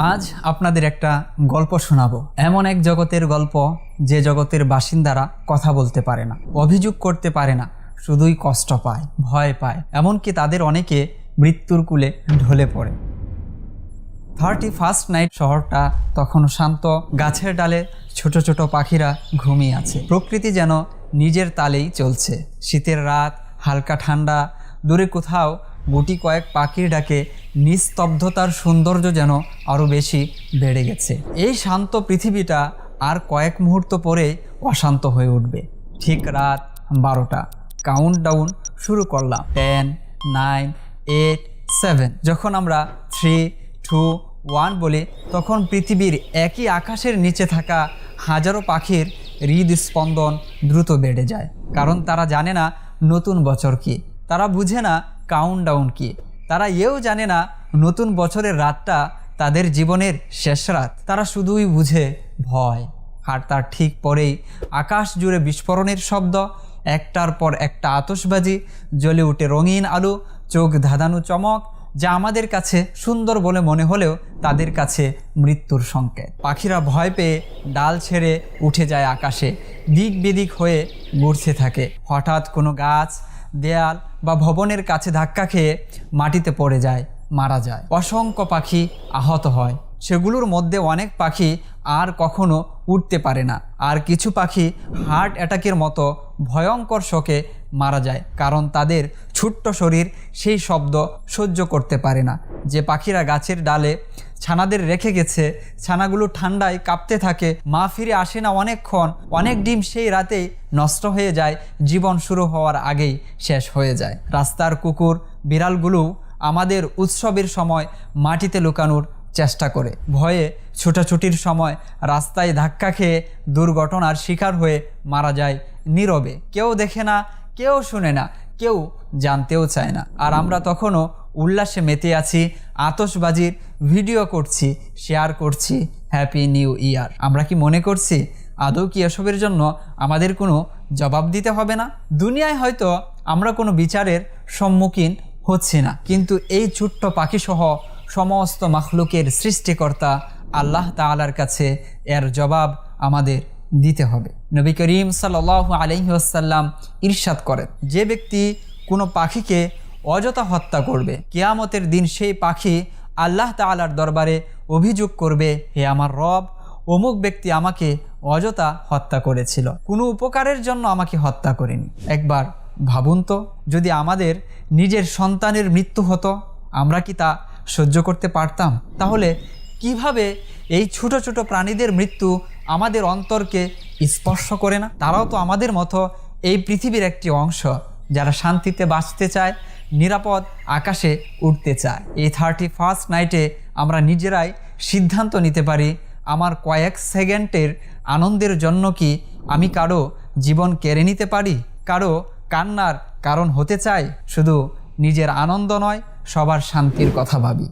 আজ আপনাদের একটা গল্প শোনাবো। এমন এক জগতের গল্প যে জগতের বাসিন্দারা কথা বলতে পারে না, অভিযোগ করতে পারে না, শুধুই কষ্ট পায়, ভয় পায়, এমনকি তাদের অনেকে মৃত্যুর কূলে ঢলে পড়ে। 31st নাইট শহরটা তখনও শান্ত। গাছের ডালে ছোট ছোট পাখিরা ঘুমিয়ে আছে। প্রকৃতি যেন নিজের তালেই চলছে। শীতের রাত, হালকা ঠান্ডা, দূরে কোথাও গুটি কয়েক পাখির ডাকে নিস্তব্ধতার সৌন্দর্য যেন আরও বেশি বেড়ে গেছে। এই শান্ত পৃথিবীটা আর কয়েক মুহূর্ত পরে অশান্ত হয়ে উঠবে। ঠিক রাত 12টা। কাউন্টডাউন শুরু করলাম। 10, 9, 8, 7। যখন আমরা 3, 2, 1 বলি, তখন পৃথিবীর একই আকাশের নিচে থাকা হাজারো পাখির হৃদস্পন্দন দ্রুত বেড়ে যায়। কারণ তারা জানে না নতুন বছর কি, তারা বুঝে না কাউন্টডাউন কি, তারা এও জানে না নতুন বছরের রাতটা তাদের জীবনের শেষ রাত। তারা শুধুই বুঝে ভয়। আর তার ঠিক পরেই আকাশ জুড়ে বিস্ফোরণের শব্দ, একটার পর একটা আতশবাজি, জ্বলে উঠে রঙিন আলো, চোখ ধাঁধানো চমক, যা আমাদের কাছে সুন্দর বলে মনে হলেও তাদের কাছে মৃত্যুর সংকেত। পাখিরা ভয় পেয়ে ডাল ছেড়ে উঠে যায় আকাশে, দিক বিদিক হয়ে ঘুরতে থাকে। হঠাৎ কোনো গাছ, দেয়াল বা ভবনের কাছে ধাক্কা খেয়ে মাটিতে পড়ে যায়, মারা যায়। অসংখ্য পাখি আহত হয়। সেগুলোর মধ্যে অনেক পাখি আর কখনো উঠতে পারে না, আর কিছু পাখি হার্ট অ্যাটাকের মতো ভয়ঙ্কর শোকে মারা যায়, কারণ তাদের ছোট্ট শরীর সেই শব্দ সহ্য করতে পারে না। যে পাখিরা গাছের ডালে ছানাদের রেখে গেছে, ছানাগুলো ঠান্ডায় কাঁপতে থাকে, মা ফিরে আসে না অনেকক্ষণ, অনেক ডিম সেই রাতেই নষ্ট হয়ে যায়, জীবন শুরু হওয়ার আগেই শেষ হয়ে যায়। রাস্তার কুকুর, বিড়ালগুলোও আমাদের উৎসবের সময় মাটিতে লুকানোর চেষ্টা করে, ভয়ে ছোটাছুটির সময় রাস্তায় ধাক্কা খেয়ে দুর্ঘটনার শিকার হয়ে মারা যায় নীরবে। কেউ দেখে না, কেউ শুনে না, কেউ জানতেও চায় না। আর আমরা তখনও উল্লাসে মেতে আছি, আতশবাজির ভিডিও করছি, শেয়ার করছি, হ্যাপি নিউ ইয়ার। আমরা কি মনে করছি আদৌ কি এসবের জন্য আমাদের কোনো জবাব দিতে হবে না? দুনিয়ায় হয়তো আমরা কোনো বিচারের সম্মুখীন হচ্ছি না, কিন্তু এই ছোট্ট পাখিসহ সমস্ত মাখলুকের সৃষ্টিকর্তা আল্লাহ তাআলার কাছে এর জবাব আমাদের দিতে হবে। নবী করিম সাল্লাল্লাহু আলাইহি ওয়াসাল্লাম ইরশাদ করেন, যে ব্যক্তি কোনো পাখিকে অযথা হত্যা করবে, কিয়ামতের দিন সেই পাখি আল্লাহ তাআলার দরবারে অভিযোগ করবে, হে আমার রব, অমুক ব্যক্তি আমাকে অযথা হত্যা করেছিল, কোনো উপকারের জন্য আমাকে হত্যা করেনি। একবার ভাবুন তো, যদি আমাদের নিজের সন্তানের মৃত্যু হতো, আমরা কি তা সহ্য করতে পারতাম? তাহলে কিভাবে এই ছোট ছোট প্রাণীদের মৃত্যু আমাদের অন্তরকে স্পর্শ করে না? তারাও তো আমাদের মতো এই পৃথিবীর একটি অংশ, যারা শান্তিতে বাঁচতে চায়, নিরাপদ আকাশে উঠতে চায়। এই 31st নাইটে আমরা নিজেরাই সিদ্ধান্ত নিতে পারি, আমার কয়েক সেকেন্ডের আনন্দের জন্য কি আমি কারো জীবন কেড়ে নিতে পারি, কারো কান্নার কারণ হতে চাই? শুধু নিজের আনন্দ নয়, সবার শান্তির কথা ভাবি।